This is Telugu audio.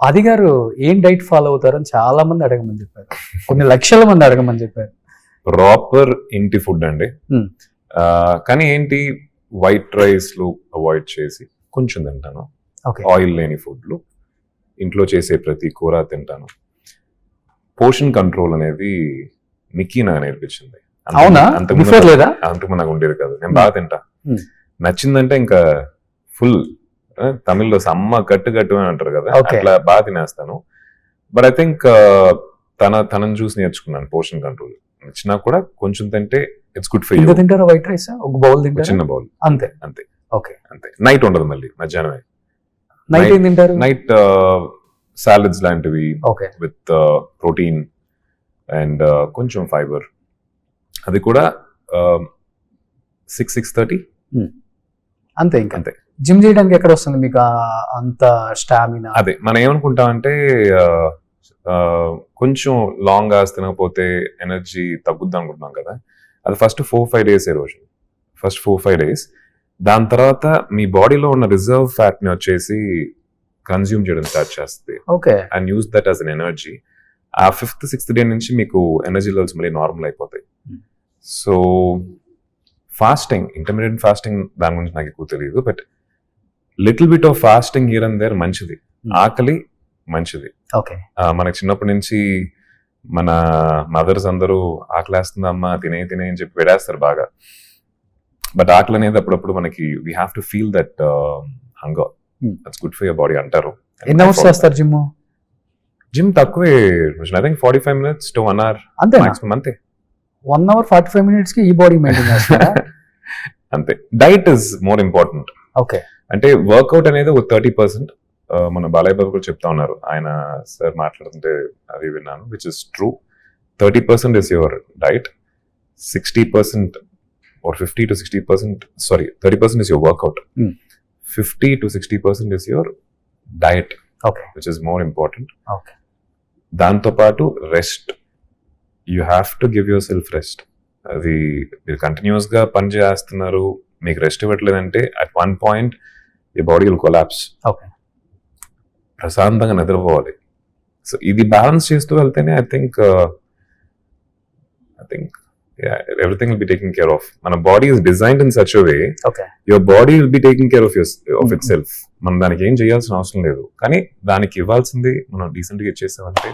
ఆది గారు ఏం డైట్ ఫాలో అవుతారని చాలా మంది అడగమని చెప్పారు, కొన్ని లక్షల మంది అడగమని చెప్పారు. ప్రాపర్ ఇంటి ఫుడ్ అండి. Hmm. కానీ ఏంటి, వైట్ రైస్లు అవాయిడ్ చేసి కొంచెం తింటాను. ఓకే, ఆయిల్ లేని ఫుడ్లు, ఇంట్లో చేసే ప్రతి కూర తింటాను. పోర్షన్ కంట్రోల్ అనేది నిక్కీ నాకు నేర్పించింది. అవునా? బిఫోర్ లేదా? అంతకు నాకు ఉండేది కాదు. నేను బాగా తింటా, నచ్చిందంటే ఇంకా ఫుల్. తమిళ్లో సమ్మ కట్టు కట్టు అని అంటారు కదా, Okay. అట్లా బాగా తినేస్తాను. బట్ ఐ థింక్ తనని చూసి నేర్చుకున్నాను పోర్షన్ కంట్రోల్. నచ్చినా కూడా కొంచెం తింటే ఇట్స్ గుడ్ ఫర్ యూ. ఇంకా తింటారా వైట్ రైస్? ఒక బౌల్ తింటారా? చిన్న బౌల్ అంతే. అంతే ఓకే, అంతే. నైట్ ఉండదు, మళ్ళీ మధ్యాహ్నమే. నైట్ ఏం తింటారు? నైట్ సాలడ్స్ లాంటివి ఓకే, విత్ ప్రోటీన్ అండ్ కొంచెం ఫైబర్. అది కూడా 6-6:30 అంతే. ఇంకా అంతే. జిమ్ చేయడానికి ఎక్కడ వస్తుంది మీకు అంత స్టామినా? అదే మనం ఏమనుకుంటామంటే కొంచెం లాంగ్ ఆస్ తినకపోతే ఎనర్జీ తగ్గుద్ది అనుకుంటున్నాం కదా. అది first 4-5 days erosion, first 4-5 days. దాని తర్వాత మీ బాడీలో ఉన్న రిజర్వ్ ఫ్యాట్ ని వచ్చేసి కన్జ్యూమ్ చేయడం స్టార్ట్ చేస్తుంది okay, and use that as an energy. ఆ 5th-6th డే నుంచి మీకు ఎనర్జీ లెవెల్స్ మళ్ళీ నార్మల్ అయిపోతాయి. సో ఫాస్టింగ్, ఇంటర్మీడియట్ ఫాస్టింగ్, దాని గురించి నాకు ఎక్కువ తెలియదు, but little bit of fasting here and there మంచిది. ఆకలి మంచిది. ఓకే, మనకి చిన్నప్పటి నుంచి మన మదర్స్ అందరూ ఆకలేస్తుందమ్మా తినే తినే అని చెప్పి పెడేస్తారు బాగా. బట్ ఆకలి అనేది అప్పుడప్పుడు మనకి we have to feel that hunger. That's good for your body అంటారు. ఎన్ని అవర్స్ చేస్తారు జిమ్? జిమ్ తక్కువే, I think 45 minutes to 1 hour అంతే మాక్సిమం. అంతే, 1 hour 45 minutes కి ఈ బాడీ మెయింటైన్ చేస్తారా? అంతే. Diet is more important. Okay, అంటే వర్కౌట్ అనేది ఒక 30%. మన బాలయ్య బాబు కూడా చెప్తా ఉన్నారు, ఆయన సార్ మాట్లాడుతుంటే అది విన్నాను, which is true. 30% is your diet, 60% or 50 to 60%, sorry, 30% is your workout. 50 to 60% is your diet, okay, which is more important. Okay. దాంతో పాటు rest, you have to give your self rest. అది మీరు కంటిన్యూస్ గా పని చేస్తున్నారు, మీకు రెస్ట్ ఇవ్వట్లేదంటే అట్ వన్ పాయింట్ ఈ బాడీ విల్ కొలాప్స్. ఓకే, ప్రశాంతంగా నిద్రపోవాలి. సో ఇది బ్యాలెన్స్ చేస్తూ వెళ్తేనే I think everything will be taken care of. మన body is designed in such a way, okay. your body will be taking care of itself. మనం దానికి ఏం చేయాల్సిన అవసరం లేదు, కానీ దానికి ఇవ్వాల్సింది మనం డీసెంట్ గా ఇచ్చేసామంటే